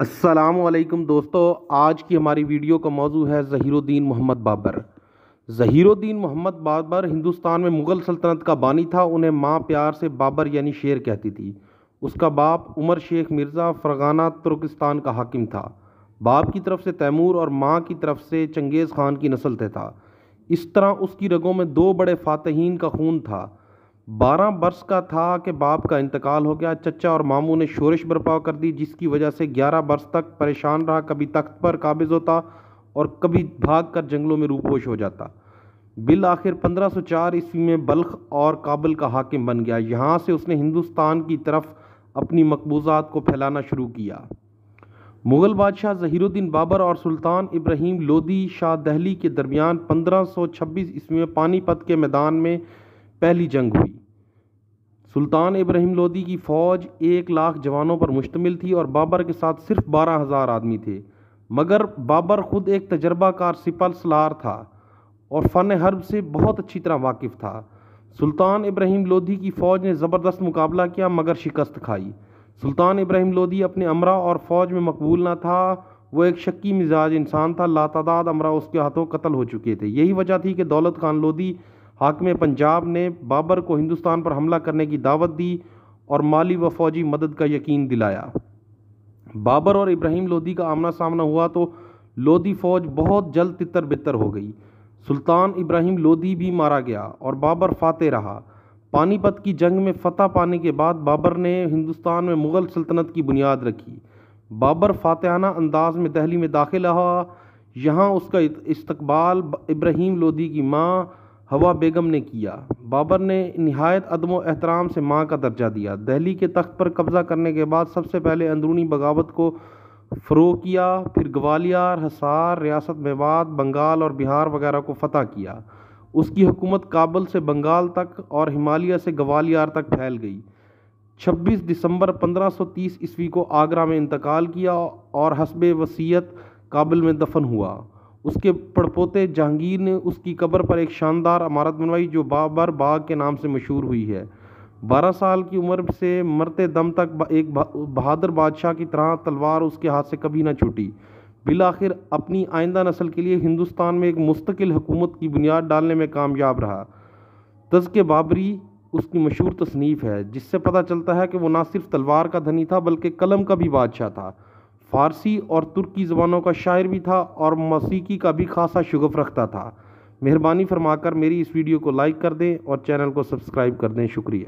السلام علیکم دوستو، آج کی ہماری ویڈیو کا موضوع ہے ظہیر الدین محمد بابر۔ ظہیر الدین محمد بابر ہندوستان میں مغل سلطنت کا بانی تھا۔ انہیں ماں پیار سے بابر یعنی شیر کہتی تھی۔ اس کا باپ عمر شیخ مرزا فرغانہ ترکستان کا حاکم تھا۔ باپ کی طرف سے تیمور اور ماں کی طرف سے چنگیز خان کی نسل سے تھا۔ اس طرح اس کی رگوں میں دو بڑے فاتحین کا خون تھا۔ 12 برس کا تھا کہ باپ کا انتقال ہو گیا۔ چچا اور ماموں نے شورش برپا کر دی، جس کی وجہ سے 11 برس تک پریشان رہا۔ کبھی تخت پر قابض ہوتا اور کبھی بھاگ کر جنگلوں میں روپوش ہو جاتا۔ بالآخر 1504 عیسوی میں بلخ اور کابل کا حاکم بن گیا۔ یہاں سے اس نے ہندوستان کی طرف اپنی مقبوضات کو پھیلانا شروع کیا۔ مغل بادشاہ ظہیر الدین بابر اور سلطان ابراہیم لودھی شاہ دہلی کے درمیان 1526 عیسوی میں پانی پت کے میدان میں پہلی جنگ ہوئی۔ سلطان ابراہیم لودھی کی فوج 1,00,000 جوانوں پر مشتمل تھی اور بابر کے ساتھ صرف 12,000 آدمی تھے، مگر بابر خود ایک تجربہ کار سپہ سالار تھا اور فن حرب سے بہت اچھی طرح واقف تھا۔ سلطان ابراہیم لودھی کی فوج نے زبردست مقابلہ کیا مگر شکست کھائی۔ سلطان ابراہیم لودھی اپنے امراء اور فوج میں مقبول نہ تھا۔ وہ ایک شکی مزاج انسان تھا۔ لاتعداد امراء اس کے ہاتھوں قتل ہو چکے تھے۔ یہی وجہ تھی کہ دولت خان لودھی حاکم پنجاب نے بابر کو ہندوستان پر حملہ کرنے کی دعوت دی اور مالی و فوجی مدد کا یقین دلایا۔ بابر اور ابراہیم لودھی کا آمنا سامنا ہوا تو لودھی فوج بہت جلد تتر بتر ہو گئی۔ سلطان ابراہیم لودھی بھی مارا گیا اور بابر فاتح رہا۔ پانی پت کی جنگ میں فتح پانے کے بعد بابر نے ہندوستان میں مغل سلطنت کی بنیاد رکھی۔ بابر فاتحانہ انداز میں دہلی میں داخل ہوا۔ یہاں اس کا استقبال ابراہیم لودھی کی ماں ہوا بیگم نے کیا۔ بابر نے نہایت ادب و احترام سے ماں کا درجہ دیا۔ دہلی کے تخت پر قبضہ کرنے کے بعد سب سے پہلے اندرونی بغاوت کو فروغ کیا، پھر گوالیار، حصار، ریاست میوات، بنگال اور بہار وغیرہ کو فتح کیا۔ اس کی حکومت کابل سے بنگال تک اور ہمالیہ سے گوالیار تک پھیل گئی۔ 26 دسمبر 1530 عیسوی کو آگرہ میں انتقال کیا اور حسب وصیت کابل میں دفن ہوا۔ اس کے پڑپوتے جہانگیر نے اس کی قبر پر ایک شاندار عمارت بنوائی جو بابر باغ کے نام سے مشہور ہوئی ہے۔ 12 سال کی عمر سے مرتے دم تک ایک بہادر بادشاہ کی طرح تلوار اس کے ہاتھ سے کبھی نہ چھوٹی۔ بالآخر اپنی آئندہ نسل کے لیے ہندوستان میں ایک مستقل حکومت کی بنیاد ڈالنے میں کامیاب رہا۔ تذکِ بابری اس کی مشہور تصنیف ہے، جس سے پتہ چلتا ہے کہ وہ نہ صرف تلوار کا دھنی تھا بلکہ قلم کا بھی بادشاہ تھا۔ فارسی اور ترکی زبانوں کا شاعر بھی تھا اور موسیقی کا بھی خاصا شغف رکھتا تھا۔ مہربانی فرما کر میری اس ویڈیو کو لائک کر دیں اور چینل کو سبسکرائب کر دیں۔ شکریہ۔